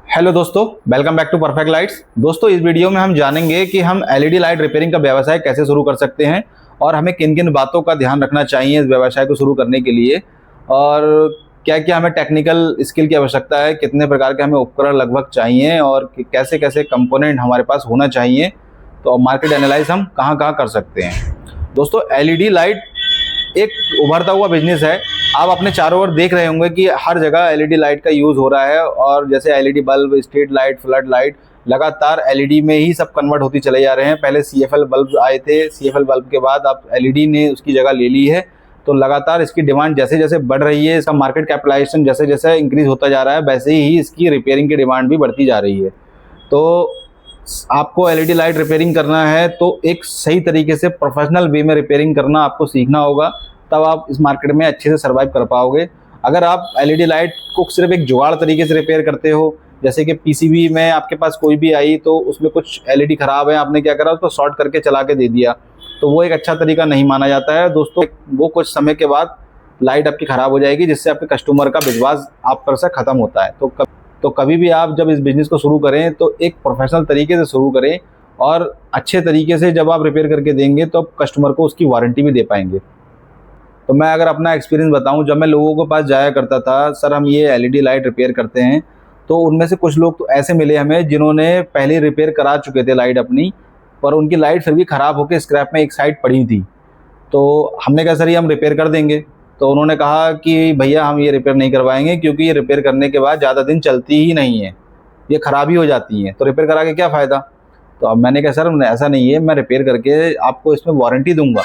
Hello दोस्तों, welcome back to perfect lights. दोस्तों, इस वीडियो में हम जानेंगे कि हम एलईडी लाइट रिपेयरिंग का व्यवसाय कैसे शुरू कर सकते हैं और हमें किन किन बातों का ध्यान रखना चाहिए इस व्यवसाय को शुरू करने के लिए, और क्या क्या हमें टेक्निकल स्किल की आवश्यकता है, कितने प्रकार के हमें उपकरण लगभग चाहिए और कैसे कैसे कंपोनेंट हमारे पास होना चाहिए। तो मार्केट एनालाइज हम कहाँ कहाँ कर सकते हैं। दोस्तों, एलईडी लाइट एक उभरता हुआ बिजनेस है। आप अपने चारों ओर देख रहे होंगे कि हर जगह एलईडी लाइट का यूज़ हो रहा है, और जैसे LED bulb, street light, flood light लगातार एलईडी में ही सब कन्वर्ट होती चले जा रहे हैं। पहले सीएफएल बल्ब आए थे, सीएफएल बल्ब के बाद अब एलईडी ने उसकी जगह ले ली है। तो लगातार इसकी डिमांड जैसे जैसे बढ़ रही है, इसका मार्केट कैपिटलाइजेशन जैसे जैसे इंक्रीज होता जा रहा है, वैसे ही इसकी रिपेयरिंग की डिमांड भी बढ़ती जा रही है। तो आपको एलईडी लाइट रिपेयरिंग करना है तो एक सही तरीके से प्रोफेशनल वे में रिपेयरिंग करना आपको सीखना होगा, तब आप इस मार्केट में अच्छे से सर्वाइव कर पाओगे। अगर आप एलईडी लाइट को सिर्फ एक जुगाड़ तरीके से रिपेयर करते हो, जैसे कि पीसीबी में आपके पास कोई भी आई तो उसमें कुछ एलईडी खराब है, आपने क्या करा, उसको शॉर्ट करके चला के दे दिया, तो वो एक अच्छा तरीका नहीं माना जाता है दोस्तों। वो कुछ समय के बाद लाइट आपकी ख़राब हो जाएगी, जिससे आपके कस्टमर का विश्वास आप पर से ख़त्म होता है। तो कभी भी आप जब इस बिज़नेस को शुरू करें तो एक प्रोफेशनल तरीके से शुरू करें, और अच्छे तरीके से जब आप रिपेयर करके देंगे तो आप कस्टमर को उसकी वारंटी भी दे पाएंगे। तो मैं अगर अपना एक्सपीरियंस बताऊं, जब मैं लोगों के पास जाया करता था, सर हम ये एलईडी लाइट रिपेयर करते हैं, तो उनमें से कुछ लोग तो ऐसे मिले हमें जिन्होंने पहले रिपेयर करा चुके थे लाइट अपनी, पर उनकी लाइट फिर भी ख़राब होकर स्क्रैप में एक साइड पड़ी थी। तो हमने कहा सर ये हम रिपेयर कर देंगे। तो उन्होंने कहा कि भैया हम ये रिपेयर नहीं करवाएंगे, क्योंकि ये रिपेयर करने के बाद ज़्यादा दिन चलती ही नहीं है, ये ख़राब ही हो जाती हैं, तो रिपेयर करा के क्या फ़ायदा। तो अब मैंने कहा सर ऐसा नहीं है, मैं रिपेयर करके आपको इसमें वारंटी दूंगा,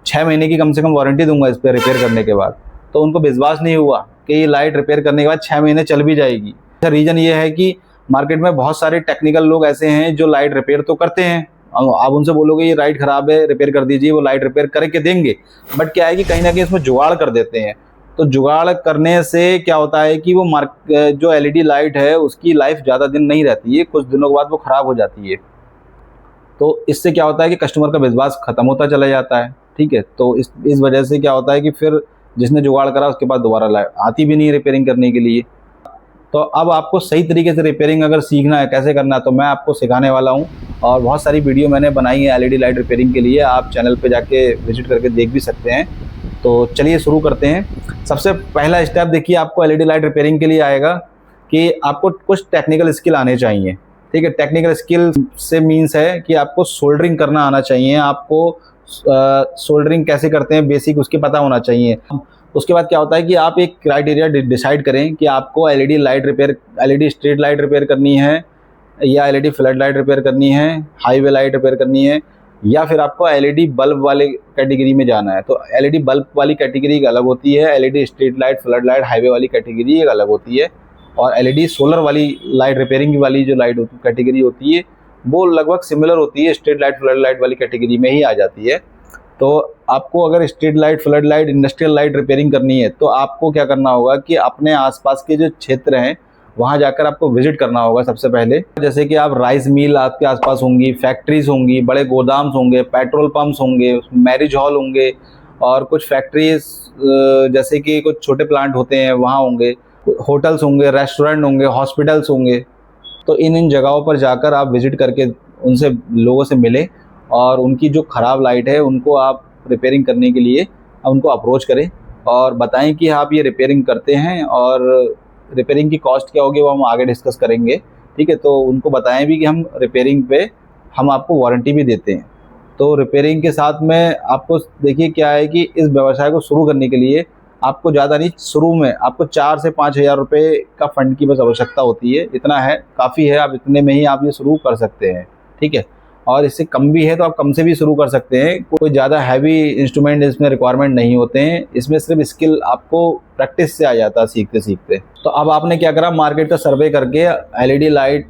6 महीने की कम से कम वारंटी दूंगा इस पर रिपेयर करने के बाद। तो उनको विश्वास नहीं हुआ कि ये लाइट रिपेयर करने के बाद 6 महीने चल भी जाएगी। रीज़न ये है कि मार्केट में बहुत सारे टेक्निकल लोग ऐसे हैं जो लाइट रिपेयर तो करते हैं, आप उनसे बोलोगे ये लाइट ख़राब है रिपेयर कर दीजिए, वो लाइट रिपेयर करके देंगे, बट क्या है कि कहीं ना कहीं इसमें जुगाड़ कर देते हैं। तो जुगाड़ करने से क्या होता है कि वो जो एलईडी लाइट है उसकी लाइफ ज़्यादा दिन नहीं रहती है, कुछ दिनों के बाद वो ख़राब हो जाती है। तो इससे क्या होता है कि कस्टमर का विश्वास ख़त्म होता चला जाता है। ठीक है, तो इस वजह से क्या होता है कि फिर जिसने जुगाड़ करा उसके बाद दोबारा लाइट आती भी नहीं रिपेयरिंग करने के लिए। तो अब आपको सही तरीके से रिपेयरिंग अगर सीखना है कैसे करना है, तो मैं आपको सिखाने वाला हूं, और बहुत सारी वीडियो मैंने बनाई है एलईडी लाइट रिपेयरिंग के लिए, आप चैनल पे जाके विजिट करके देख भी सकते हैं। तो चलिए शुरू करते हैं। सबसे पहला स्टेप देखिए, आपको एलईडी लाइट रिपेयरिंग के लिए आएगा कि आपको कुछ टेक्निकल स्किल आने चाहिए। ठीक है, टेक्निकल स्किल से मीन्स है कि आपको सोल्डरिंग करना आना चाहिए, आपको सोल्डरिंग कैसे करते हैं बेसिक उसकी पता होना चाहिए। उसके बाद क्या होता है कि आप एक क्राइटेरिया डिसाइड करें कि आपको LED light repair, LED street light repair करनी है, या एलईडी फ्लड लाइट रिपेयर करनी है, हाईवे लाइट रिपेयर करनी है, या फिर आपको एलईडी बल्ब वाले कैटेगरी में जाना है। तो एलईडी बल्ब वाली कैटेगरी एक अलग होती है, LED street light, flood light, highway वाली कैटेगरी एक अलग होती है, और एलईडी सोलर वाली लाइट रिपेयरिंग वाली जो लाइट कैटेगरी होती है वो लगभग सिमिलर होती है, स्ट्रीट लाइट फ्लड लाइट वाली कैटेगरी में ही आ जाती है। तो आपको अगर street light, flood light, industrial light repairing करनी है तो आपको क्या करना होगा कि अपने आसपास के जो क्षेत्र हैं वहाँ जाकर आपको विजिट करना होगा सबसे पहले। जैसे कि आप राइस मिल आपके आसपास होंगी, फैक्ट्रीज होंगी, बड़े गोदाम्स होंगे, पेट्रोल पंप्स होंगे, मैरिज हॉल होंगे, और कुछ फैक्ट्रीज जैसे कि कुछ छोटे प्लांट होते हैं वहाँ होंगे, होटल्स होंगे, रेस्टोरेंट होंगे, हॉस्पिटल्स होंगे। तो इन जगहों पर जाकर आप विजिट करके उनसे, लोगों से मिलें, और उनकी जो ख़राब लाइट है उनको आप रिपेयरिंग करने के लिए उनको अप्रोच करें और बताएं कि आप ये रिपेयरिंग करते हैं, और रिपेयरिंग की कॉस्ट क्या होगी वो हम आगे डिस्कस करेंगे। ठीक है, तो उनको बताएं भी कि हम रिपेयरिंग पे हम आपको वारंटी भी देते हैं। तो रिपेयरिंग के साथ में आपको देखिए क्या है कि इस व्यवसाय को शुरू करने के लिए आपको ज़्यादा नहीं, शुरू में आपको 4 से 5 हज़ार रुपये का फंड की बस आवश्यकता होती है। इतना है, काफ़ी है, आप इतने में ही आप ये शुरू कर सकते हैं। ठीक है, और इससे कम भी है तो आप कम से भी शुरू कर सकते हैं। कोई ज़्यादा हैवी इंस्ट्रूमेंट इसमें रिक्वायरमेंट नहीं होते हैं, इसमें सिर्फ स्किल आपको प्रैक्टिस से आ जाता है सीखते सीखते। तो अब आपने क्या करा, मार्केट का सर्वे करके एलईडी लाइट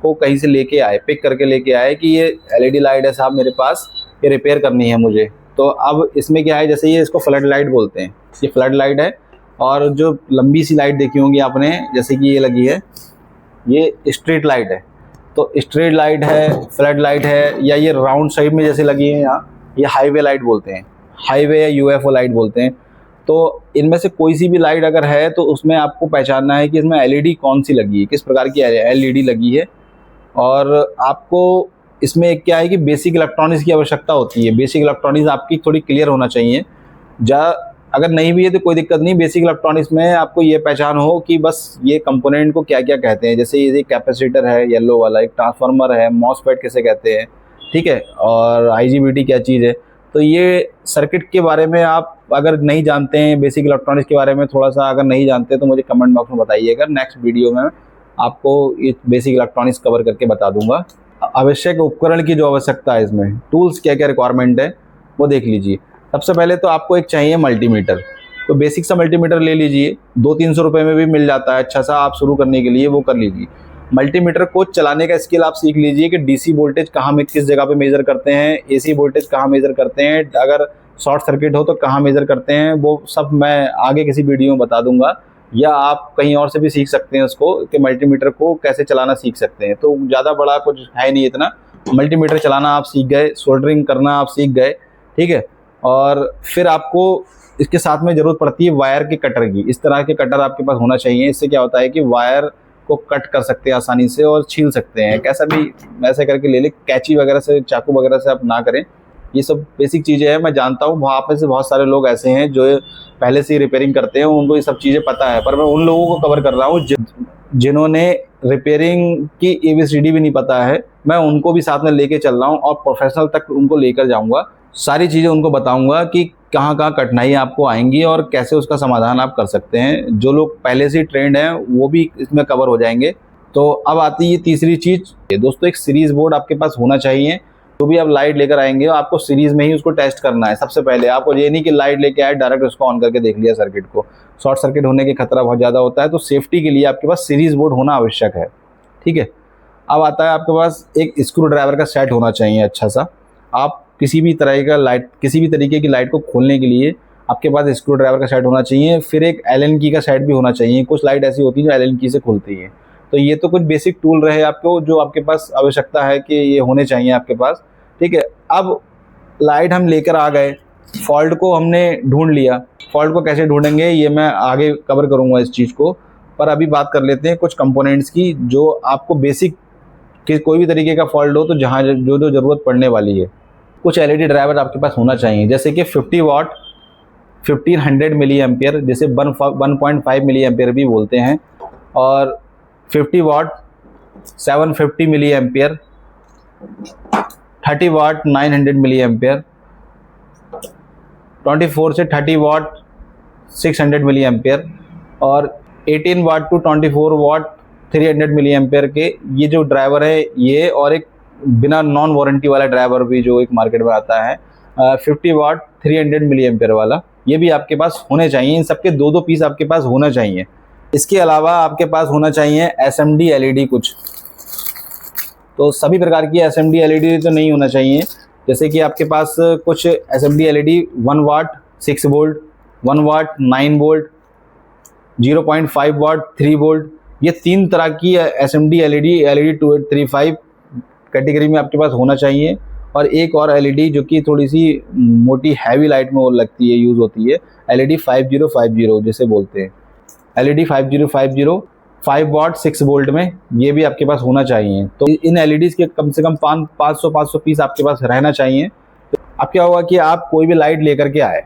को कहीं से लेके आए, पिक करके लेके आए कि ये एलईडी लाइट है साहब मेरे पास, ये रिपेयर करनी है मुझे। तो अब इसमें क्या है, जैसे ये इसको फ्लड लाइट बोलते हैं, ये फ्लड लाइट है, और जो लंबी सी लाइट देखी होंगी आपने जैसे कि ये लगी है, ये स्ट्रीट लाइट है। तो स्ट्रीट लाइट है, फ्लड लाइट है, या ये राउंड साइड में जैसे लगी है यहाँ, ये हाईवे लाइट बोलते हैं, हाईवे या यूएफओ लाइट बोलते हैं। तो इनमें से कोई सी भी लाइट अगर है तो उसमें आपको पहचानना है कि इसमें एलईडी कौन सी लगी है, किस प्रकार की एलईडी लगी है। और आपको इसमें एक क्या है कि बेसिक इलेक्ट्रॉनिक्स की आवश्यकता होती है। बेसिक इलेक्ट्रॉनिक्स आपकी थोड़ी क्लियर होना चाहिए। अगर नहीं भी है तो कोई दिक्कत नहीं। बेसिक इलेक्ट्रॉनिक्स में आपको ये पहचान हो कि बस ये कंपोनेंट को क्या क्या कहते हैं। जैसे ये कैपेसिटर है येलो वाला, एक ट्रांसफार्मर है, मॉसफेट किसे कहते हैं, ठीक है, और आईजीबीटी क्या चीज़ है। तो ये सर्किट के बारे में आप अगर नहीं जानते हैं, बेसिक इलेक्ट्रॉनिक्स के बारे में थोड़ा सा अगर नहीं जानते तो मुझे कमेंट बॉक्स में बताइएगा। नेक्स्ट वीडियो में आपको ये बेसिक इलेक्ट्रॉनिक्स कवर करके बता दूंगा। आवश्यक उपकरण की जो आवश्यकता है, इसमें टूल्स क्या क्या रिक्वायरमेंट है वो देख लीजिए। सबसे पहले तो आपको एक चाहिए मल्टीमीटर। तो बेसिक सा मल्टीमीटर ले लीजिए, 200-300 रुपये में भी मिल जाता है अच्छा सा। आप शुरू करने के लिए वो कर लीजिए। मल्टीमीटर को चलाने का स्किल आप सीख लीजिए कि डीसी वोल्टेज कहाँ में किस जगह पे मेजर करते हैं, एसी वोल्टेज कहाँ मेजर करते हैं, अगर शॉर्ट सर्किट हो तो कहाँ मेजर करते हैं, वो सब मैं आगे किसी वीडियो में बता दूंगा। या आप कहीं और से भी सीख सकते हैं उसको कि मल्टीमीटर को कैसे चलाना सीख सकते हैं। तो ज़्यादा बड़ा कुछ है नहीं इतना। मल्टीमीटर चलाना आप सीख गए, सोल्डरिंग करना आप सीख गए, ठीक है। और फिर आपको इसके साथ में ज़रूरत पड़ती है वायर के कटर की। इस तरह के कटर आपके पास होना चाहिए। इससे क्या होता है कि वायर को कट कर सकते हैं आसानी से और छील सकते हैं। कैसा भी ऐसे करके ले ले, कैंची वगैरह से, चाकू वगैरह से आप ना करें। ये सब बेसिक चीज़ें हैं। मैं जानता हूँ वहाँ पे से बहुत सारे लोग ऐसे हैं जो पहले से ही रिपेयरिंग करते हैं, उनको ये सब चीज़ें पता है। पर मैं उन लोगों को कवर कर रहा हूँ जिन्होंने रिपेयरिंग की ABCD भी नहीं पता है। मैं उनको भी साथ में लेके चल रहा हूँ और प्रोफेशनल तक उनको लेकर जाऊँगा। सारी चीज़ें उनको बताऊँगा कि कहाँ कहाँ कठिनाई आपको आएंगी और कैसे उसका समाधान आप कर सकते हैं। जो लोग पहले से ही ट्रेंड हैं वो भी इसमें कवर हो जाएंगे। तो अब आती है तीसरी चीज़ दोस्तों, एक सीरीज़ बोर्ड आपके पास होना चाहिए। जो भी आप लाइट लेकर आएंगे आपको सीरीज़ में ही उसको टेस्ट करना है। सबसे पहले आपको ये नहीं कि लाइट लेके आए डायरेक्ट उसको ऑन करके देख लिया सर्किट को। शॉर्ट सर्किट होने के खतरा बहुत ज़्यादा होता है। तो सेफ्टी के लिए आपके पास सीरीज़ बोर्ड होना आवश्यक है, ठीक है। अब आता है आपके पास एक स्क्रू ड्राइवर का सेट होना चाहिए अच्छा सा। आप किसी भी तरीके की लाइट को खोलने के लिए आपके पास स्क्रू ड्राइवर का सेट होना चाहिए। फिर एक एलन की का सेट भी होना चाहिए। कुछ लाइट ऐसी होती है जो एलन की से खुलती है। तो ये तो कुछ बेसिक टूल रहे आपको जो आपके पास आवश्यकता है कि ये होने चाहिए आपके पास, ठीक है। अब लाइट हम लेकर आ गए, फॉल्ट को हमने ढूंढ लिया। फॉल्ट को कैसे ढूंढेंगे ये मैं आगे कवर करूँगा इस चीज़ को। पर अभी बात कर लेते हैं कुछ कंपोनेंट्स की जो आपको बेसिक कि कोई भी तरीके का फॉल्ट हो तो जहाँ जो ज़रूरत पड़ने वाली है। कुछ LED ड्राइवर आपके पास होना चाहिए, जैसे कि 50 वाट 1500 मिली एम्पियर, जिसे 1.5 मिली एम्पियर भी बोलते हैं, और 50 वाट 750 मिली एम्पियर, 30 वाट 900 मिली एम्पियर, 24 से 30 वाट 600 मिली एम्पियर, और 18 वाट टू 24 वाट 300 मिली एम्पियर के ये जो ड्राइवर है ये। और एक बिना नॉन वारंटी वाला ड्राइवर भी जो एक मार्केट में आता है 50 वाट 300 मिली एम्पियर वाला, ये भी आपके पास होने चाहिए। इन सबके 2-2 पीस आपके पास होना चाहिए। इसके अलावा आपके पास होना चाहिए SMD LED कुछ। तो सभी प्रकार की SMD LED तो नहीं होना चाहिए। जैसे कि आपके पास कुछ SMD LED 1 वाट 6 वोल्ट, 1 वाट 9 वोल्ट, 0.5 वाट 3 वोल्ट, ये 3 तरह की SMD LED 2835 कैटेगरी में आपके पास होना चाहिए। और एक और LED जो कि थोड़ी सी मोटी हैवी लाइट में वो लगती है, यूज़ होती है, LED 5050 जिसे बोलते हैं। LED 5050 5 वाट 6 वोल्ट में ये भी आपके पास होना चाहिए। तो इन LEDs के कम से कम 500 पीस आपके पास रहना चाहिए। तो अब क्या होगा कि आप कोई भी लाइट लेकर के आए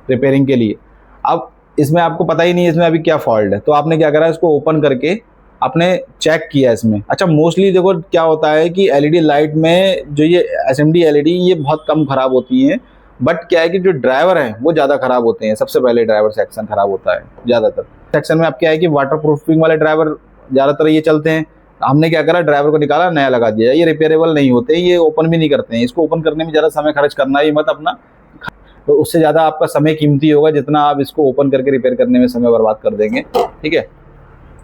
रिपेयरिंग के लिए, अब इसमें आपको पता ही नहीं है इसमें अभी क्या फॉल्ट है। तो आपने क्या करा, इसको ओपन करके आपने चेक किया इसमें। अच्छा, मोस्टली देखो क्या होता है कि LED लाइट में जो ये SMD LED ये बहुत कम ख़राब होती हैं। बट क्या है कि जो ड्राइवर हैं वो ज़्यादा ख़राब होते हैं। सबसे पहले ड्राइवर सेक्शन ख़राब होता है ज़्यादातर। सेक्शन में आप क्या है कि वाटर प्रूफिंग वाले ड्राइवर ज़्यादातर ये चलते हैं। हमने क्या करा, ड्राइवर को निकाला, नया लगा दिया। ये रिपेयरेबल नहीं होते, ये ओपन भी नहीं करते हैं। इसको ओपन करने में ज़्यादा समय खर्च करना ही मत अपना, तो उससे ज़्यादा आपका समय कीमती होगा जितना आप इसको ओपन करके रिपेयर करने में समय बर्बाद कर देंगे, ठीक है।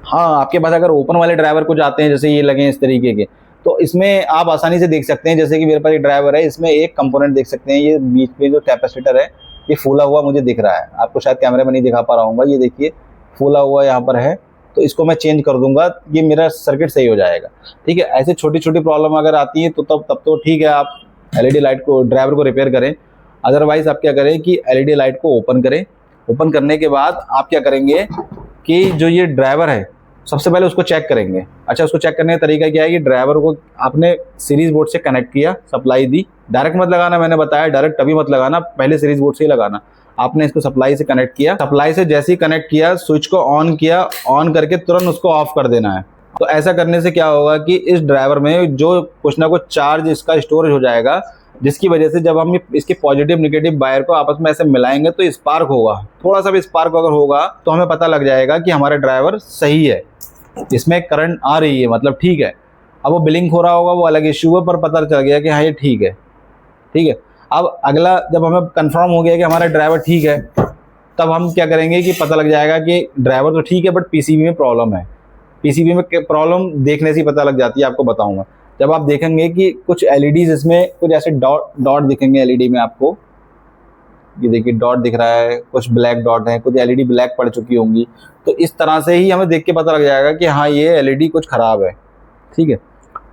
हाँ, आपके पास अगर ओपन वाले ड्राइवर कुछ आते हैं जैसे ये लगे इस तरीके के, तो इसमें आप आसानी से देख सकते हैं। जैसे कि मेरे पास एक ड्राइवर है, इसमें एक कंपोनेंट देख सकते हैं, ये बीच में जो कैपेसिटर है ये फूला हुआ मुझे दिख रहा है। आपको शायद कैमरे में नहीं दिखा पा रहा हूँ, ये देखिए फूला हुआ यहाँ पर है। तो इसको मैं चेंज कर दूंगा, ये मेरा सर्किट सही हो जाएगा, ठीक है। ऐसे छोटी छोटी प्रॉब्लम अगर आती है तो तब तो ठीक है, आप LED लाइट को ड्राइवर को रिपेयर करें। अदरवाइज आप क्या करें कि LED लाइट को ओपन करें ओपन करने के बाद आप क्या करेंगे कि जो ये ड्राइवर है सबसे पहले उसको चेक करेंगे। अच्छा, उसको चेक करने का तरीका क्या है कि ड्राइवर को आपने सीरीज बोर्ड से कनेक्ट किया, सप्लाई दी, डायरेक्ट मत लगाना, मैंने बताया डायरेक्ट तभी मत लगाना, पहले सीरीज बोर्ड से ही लगाना। आपने इसको सप्लाई से कनेक्ट किया, सप्लाई से जैसे ही कनेक्ट किया स्विच को ऑन किया, ऑन करके तुरंत उसको ऑफ कर देना है। तो ऐसा करने से क्या होगा कि इस ड्राइवर में जो कुछ ना कुछ चार्ज इसका स्टोरेज हो जाएगा, जिसकी वजह से जब हम इसके पॉजिटिव निगेटिव वायर को आपस में ऐसे मिलाएंगे तो स्पार्क होगा। थोड़ा सा भी स्पार्क अगर होगा तो हमें पता लग जाएगा कि हमारा ड्राइवर सही है, इसमें करंट आ रही है, मतलब ठीक है। अब वो ब्लिंक हो रहा होगा वो अलग इश्यू है, पर पता चल गया कि हाँ ये ठीक है, ठीक है। अब अगला जब हमें कंफर्म हो गया कि हमारा ड्राइवर ठीक है, तब हम क्या करेंगे कि पता लग जाएगा कि ड्राइवर तो ठीक है बट पीसीबी में प्रॉब्लम है। पीसीबी में प्रॉब्लम देखने से ही पता लग जाती है, आपको बताऊंगा। जब आप देखेंगे कि कुछ एलईडीज इसमें कुछ ऐसे डॉट दिखेंगे एलईडी में, आपको ये देखिए डॉट दिख रहा है, कुछ ब्लैक डॉट है, कुछ एलईडी ब्लैक पड़ चुकी होंगी, तो इस तरह से ही हमें देख के पता लग जाएगा कि हाँ ये एलईडी कुछ ख़राब है, ठीक है।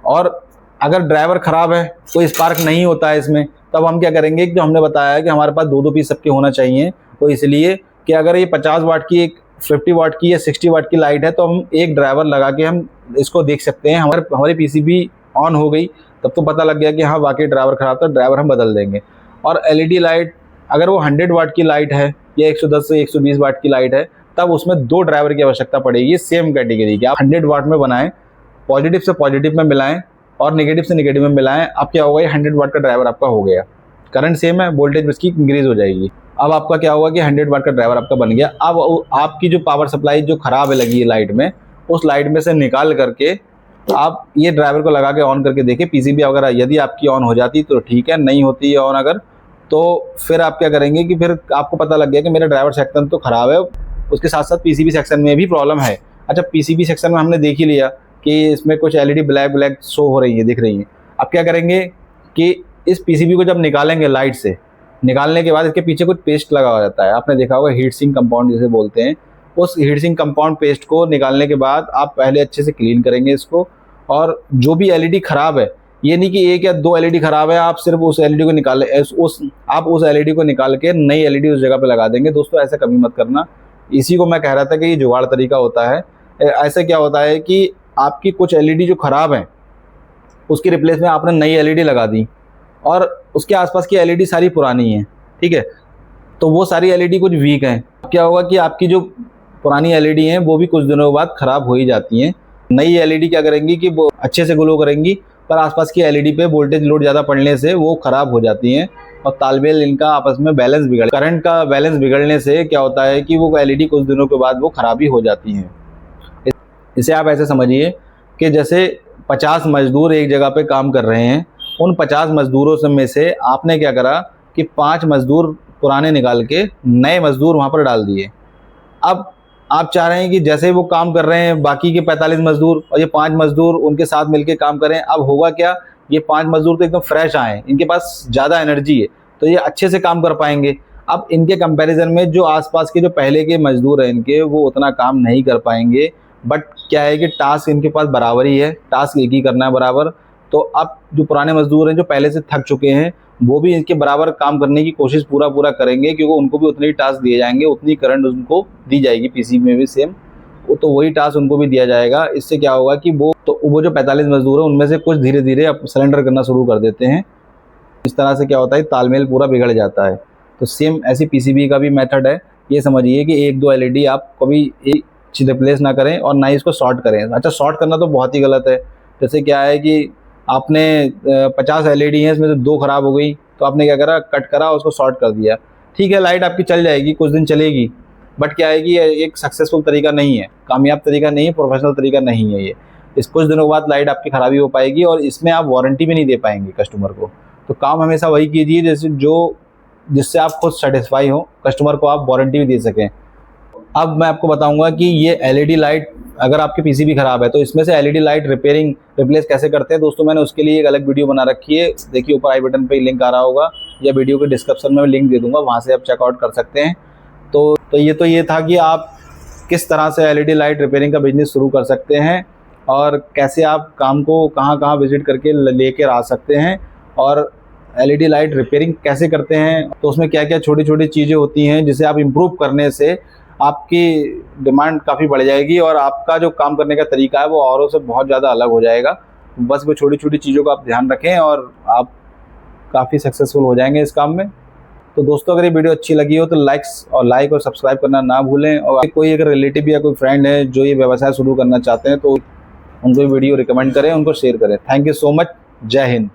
और अगर ड्राइवर ख़राब है, कोई स्पार्क नहीं होता है इसमें, तब हम क्या करेंगे कि जो हमने बताया है कि हमारे पास 2-2 पीस सबके होना चाहिए, तो इसलिए कि अगर ये 50 वाट की, एक 50 वाट की या 60 वाट की लाइट है, तो हम एक ड्राइवर लगा के हम इसको देख सकते हैं। हमारी पीसीबी ऑन हो गई तब तो पता लग गया कि हाँ वाकई ड्राइवर ख़राब था, ड्राइवर हम बदल देंगे। और एलईडी लाइट अगर वो 100 वाट की लाइट है या 110 से 120 वाट की लाइट है, तब उसमें 2 ड्राइवर की आवश्यकता पड़ेगी सेम कैटेगरी की। आप 100 वाट में बनाएं, पॉजिटिव से पॉजिटिव में मिलाएं और नेगेटिव से नेगेटिव में मिलाएं, अब क्या होगा, ये 100 वाट का ड्राइवर आपका हो गया। करंट सेम है, वोल्टेज इसकी इंक्रीज हो जाएगी। अब आपका क्या होगा कि 100 वाट का ड्राइवर आपका बन गया। अब आपकी जो पावर सप्लाई जो खराब है लगी है लाइट में, उस लाइट में से निकाल करके आप ये ड्राइवर को लगा के ऑन करके देखिए, पीसीबी वगैरह यदि आपकी ऑन हो जाती तो ठीक है, नहीं होती है ऑन अगर, तो फिर आप क्या करेंगे कि फिर आपको पता लग गया कि मेरा ड्राइवर सेक्शन तो खराब है, उसके साथ साथ पीसीबी सेक्शन में भी प्रॉब्लम है। अच्छा, पीसीबी सेक्शन में हमने देख ही लिया कि इसमें कुछ एलईडी ब्लैक शो हो रही है, दिख रही है। अब क्या करेंगे कि इस पीसीबी को जब निकालेंगे लाइट से, निकालने के बाद इसके पीछे कुछ पेस्ट लगा हो जाता है, आपने देखा होगा हीट सिंक कंपाउंड जिसे बोलते हैं। उस हीट सिंक कंपाउंड पेस्ट को निकालने के बाद आप पहले अच्छे से क्लीन करेंगे इसको, और जो भी एलईडी खराब है, ये नहीं कि 1 या 2 एलईडी खराब है आप सिर्फ उस एलईडी को निकाल आप उस एलईडी को निकाल के नई एलईडी उस जगह पे लगा देंगे। दोस्तों ऐसा कभी मत करना। इसी को मैं कह रहा था कि ये जुगाड़ तरीका होता है। ऐसे क्या होता है कि आपकी कुछ एलईडी जो खराब है उसकी रिप्लेस में आपने नई एलईडी लगा दी और उसके आसपास की एलईडी सारी पुरानी है, ठीक है, तो वो सारी एलईडी कुछ वीक हैं। क्या होगा कि आपकी जो पुरानी एलईडी हैं वो भी कुछ दिनों बाद ख़राब हो ही जाती हैं। नई एलईडी क्या करेंगी कि वो अच्छे से ग्लो करेंगी, पर आसपास की एलईडी पे वोल्टेज लोड ज़्यादा पड़ने से वो ख़राब हो जाती हैं और तालमेल इनका आपस में बैलेंस बिगड़, करंट का बैलेंस बिगड़ने से क्या होता है कि वो एलईडी कुछ दिनों के बाद वो ख़राबी हो जाती हैं। इसे आप ऐसे समझिए कि जैसे 50 मजदूर एक जगह पे काम कर रहे हैं, उन 50 मजदूरों में से आपने क्या करा कि 5 मजदूर पुराने निकाल के नए मजदूर वहाँ पर डाल दिए। अब आप चाह रहे हैं कि जैसे वो काम कर रहे हैं बाकी के 45 मजदूर और ये 5 मजदूर उनके साथ मिलके काम करें। अब होगा क्या, ये 5 मजदूर तो एकदम फ्रेश आए, इनके पास ज़्यादा एनर्जी है, तो ये अच्छे से काम कर पाएंगे। अब इनके कंपैरिजन में जो आसपास के जो पहले के मजदूर हैं इनके, वो उतना काम नहीं कर पाएंगे। बट क्या है कि टास्क इनके पास बराबर ही है, टास्क एक ही करना है बराबर। तो अब जो पुराने मजदूर हैं जो पहले से थक चुके हैं, वो भी इनके बराबर काम करने की कोशिश पूरा करेंगे, क्योंकि उनको भी उतने ही टास्क दिए जाएंगे, उतनी करंट उनको दी जाएगी पीसीबी में भी सेम, तो वही टास्क उनको भी दिया जाएगा। इससे क्या होगा कि वो जो 45 मजदूर हैं उनमें से कुछ धीरे धीरे अब सरेंडर करना शुरू कर देते हैं। इस तरह से क्या होता है, तालमेल पूरा बिगड़ जाता है। तो सेम ऐसी पीसीबी का भी मेथड है। ये समझिए कि 1-2 एलईडी आप कभी एक रिप्लेस ना करें और ना ही इसको शॉर्ट करें। अच्छा, शॉर्ट करना तो बहुत ही गलत है। जैसे क्या है कि आपने 50 एलईडी हैं, इसमें से 2 खराब हो गई, तो आपने क्या करा, कट करा, उसको शॉर्ट कर दिया। ठीक है, लाइट आपकी चल जाएगी, कुछ दिन चलेगी, बट क्या है कि एक सक्सेसफुल तरीका नहीं है, कामयाब तरीका नहीं है, प्रोफेशनल तरीका नहीं है ये। इस कुछ दिनों बाद लाइट आपकी खराबी हो पाएगी और इसमें आप वारंटी भी नहीं दे पाएंगे कस्टमर को। तो काम हमेशा वही कीजिए जिससे आप खुद सेटिस्फाई हो, कस्टमर को आप वारंटी भी दे सकें। अब मैं आपको बताऊंगा कि ये एलईडी लाइट, अगर आपकी पीसीबी खराब है तो इसमें से एलईडी लाइट रिप्लेस कैसे करते हैं। दोस्तों मैंने उसके लिए एक अलग वीडियो बना रखी है, देखिए ऊपर आई बटन पे लिंक आ रहा होगा या वीडियो के डिस्क्रिप्शन में लिंक दे दूंगा, वहाँ से आप चेकआउट कर सकते हैं। तो ये था कि आप किस तरह से एलईडी लाइट रिपेयरिंग का बिजनेस शुरू कर सकते हैं और कैसे आप काम को कहाँ विजिट करके लेकर आ सकते हैं। और एलईडी लाइट रिपेयरिंग कैसे करते हैं, तो उसमें क्या क्या छोटी छोटी चीज़ें होती हैं जिसे आप इम्प्रूव करने से आपकी डिमांड काफ़ी बढ़ जाएगी और आपका जो काम करने का तरीका है वो औरों से बहुत ज़्यादा अलग हो जाएगा। बस वो छोटी छोटी चीज़ों का आप ध्यान रखें और आप काफ़ी सक्सेसफुल हो जाएंगे इस काम में। तो दोस्तों, अगर ये वीडियो अच्छी लगी हो तो लाइक और सब्सक्राइब करना ना भूलें, और कोई अगर रिलेटिव या कोई फ्रेंड है जो ये व्यवसाय शुरू करना चाहते हैं तो उनको वीडियो रिकमेंड करें, उनको शेयर करें। Thank you so much. जय हिंद।